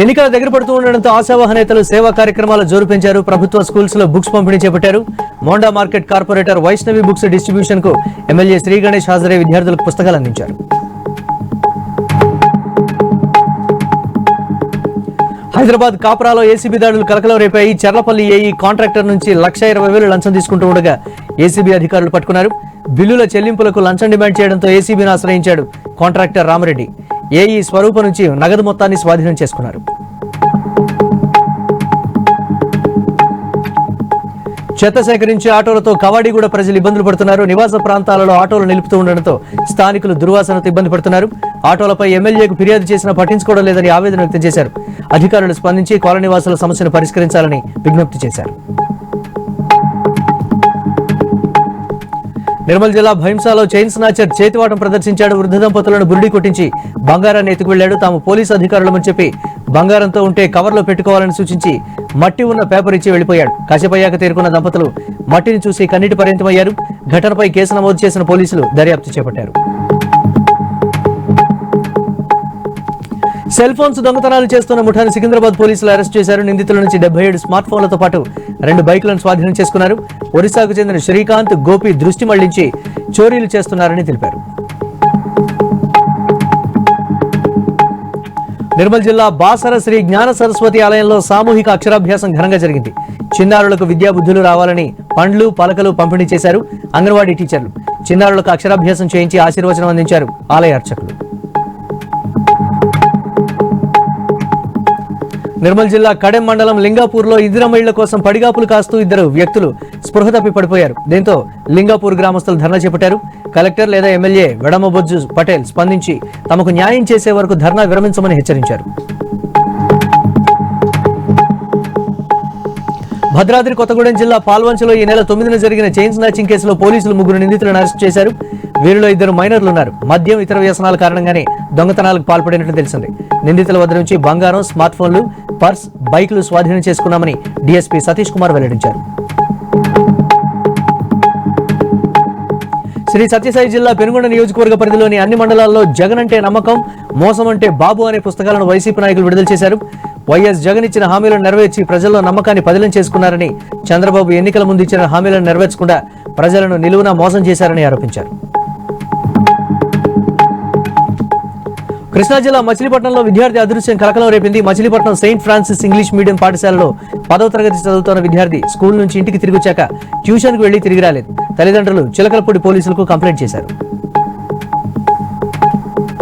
ఎన్నికల దగ్గర పడుతూ ఉండడంతో ఆశావాహ నేతలు సేవా కార్యక్రమాల జోరు పెంచారు. ప్రభుత్వ స్కూల్స్ లో బుక్స్ పంపిణీ చేపట్టారు. Monda market corporator Vaishnavi books distribution కు ఎమ్మెల్యే శ్రీ గణేష్ హాజరై విద్యార్థులకు పుస్తకాలు అందించారు. హైదరాబాద్ కాప్రాలో ఏసీబీ దాడులు కలకలం రేపాయి. చర్లపల్లి ఏఈ కాంట్రాక్టర్ నుంచి 1,20,000 లంచం తీసుకుంటూ ఉండగా ఏసీబీ అధికారులు పట్టుకున్నారు. బిల్లుల చెల్లింపులకు లంచం డిమాండ్ చేయడంతో ఏసీబీని ఆశ్రయించాడు కాంట్రాక్టర్ రామరెడ్డి. ఏఈ స్వరూప నుంచి నగదు మొత్తాన్ని స్వాధీనం చేసుకున్నారు. చెత్త సేకరించి ఆటోలతో కవాడిగూడ ప్రజలు ఇబ్బందులు పడుతున్నారు. నివాస ప్రాంతాలలో ఆటోలు నిలుపుతూ ఉండడంతో స్థానికులు దుర్వాసనతో ఇబ్బంది పడుతున్నారు. ఆటోలపై ఎమ్మెల్యేకు ఫిర్యాదు చేసినా పట్టించుకోవడం లేదని ఆవేదన వ్యక్తం చేశారు. అధికారులు స్పందించి కాలనీవాసుల సమస్యను పరిష్కరించాలని విజ్ఞప్తి చేశారు. నిర్మల్ జిల్లా భైంసాలో చైన్ స్నాచర్ చేతివాటం ప్రదర్శించాడు. వృద్ధ దంపతులను బురిడి కొట్టించి బంగారాన్ని ఎత్తుకు వెళ్లాడు. తాము పోలీసు అధికారులమని చెప్పి బంగారంతో ఉంటే కవర్లో పెట్టుకోవాలని సూచించి మట్టి ఉన్న పేపర్ ఇచ్చి వెళ్లిపోయాడు. కాసేపయ్యాక తేరుకున్న దంపతులు మట్టిని చూసి కన్నీటి పర్యంతమయ్యారు. ఘటనపై కేసు నమోదు చేసిన పోలీసులు దర్యాప్తు చేపట్టారు. సెల్ ఫోన్స్ దొంగతనాలు చేస్తున్న ముఠాను సికింద్రాబాద్ పోలీసులు అరెస్ట్ చేశారు. నిందితుల నుంచి 77 స్మార్ట్ ఫోన్లతో పాటు 2 బైకులను స్వాధీనం చేసుకున్నారు. ఒరిస్సాకు చెందిన శ్రీకాంత్, గోపి దృష్టి మళ్లించి చోరీలు చేస్తున్నారని తెలిపారు. నిర్మల్ జిల్లా బాసర శ్రీ జ్ఞాన సరస్వతి ఆలయంలో సామూహిక అక్షరాభ్యాసం ఘనంగా జరిగింది. చిన్నారులకు విద్యా బుద్ధులు రావాలని పండ్లు, పలకలు పంపిణీ చేశారు అంగన్వాడీ టీచర్లు. చిన్నారులకు అక్షరాభ్యాసం చేయించి ఆశీర్వచనం అందించారు ఆలయ అర్చకులు. నిర్మల్ జిల్లా కడెం మండలం లింగాపూర్లో ఇందిరమ్మ ఇళ్ల కోసం పడిగాపులు కాస్తూ 2 వ్యక్తులు స్పృహ తప్పి పడిపోయారు. దీంతో లింగాపూర్ గ్రామస్తులు ధర్నా చేపట్టారు. కలెక్టర్ లేదా ఎమ్మెల్యే వెడమబొజ్జు పటేల్ స్పందించి తమకు న్యాయం చేసే వరకు ధర్నా విరమించమని హెచ్చరించారు. భద్రాద్రి కొత్తగూడెం జిల్లా పాల్వంచలో ఈ నెల 9న జరిగిన చైన్ స్నాచింగ్ కేసులో పోలీసులు 3 నిందితులను అరెస్ట్ చేశారు. వీరిలో 2 మైనర్లు ఉన్నారు. మద్యం, ఇతర వ్యసనాల కారణంగానే దొంగతనాలకు పాల్పడినట్లు తెలిసింది. నిందితుల వద్ద నుంచి బంగారం, స్మార్ట్ ఫోన్లు, పర్స్, బైకులు స్వాధీనం చేసుకున్నామని డీఎస్పీ సతీష్ కుమార్ వెల్లడించారు. శ్రీ సత్యసాయి జిల్లా పెనుగొండ నియోజకవర్గ పరిధిలోని అన్ని మండలాల్లో జగన్ అంటే నమ్మకం, మోసం అంటే బాబు అనే పుస్తకాలను వైసీపీ నాయకులు విడుదల చేశారు. వైఎస్ జగన్ ఇచ్చిన హామీలను నెరవేర్చి ప్రజల్లో నమ్మకాన్ని పదిలం చేసుకున్నారని, చంద్రబాబు ఎన్నికల ముందు ఇచ్చిన హామీలను నెరవేర్చకుండా ప్రజలను నిలువునా మోసం చేశారని ఆరోపించారు. కృష్ణా జిల్లా మచిలీపట్నంలో విద్యార్థి అదృశ్యం కలకలం రేపింది. Machilipatnam Saint Francis English medium పాఠశాలలో 10వ తరగతి చదువుతున్న విద్యార్థి స్కూల్ నుంచి ఇంటికి తిరిగి వచ్చాక ట్యూషన్కు వెళ్లి తిరిగి రాలేదు. తల్లిదండ్రులు చిలకలపూడి పోలీసులకు కంప్లైంట్ చేశారు.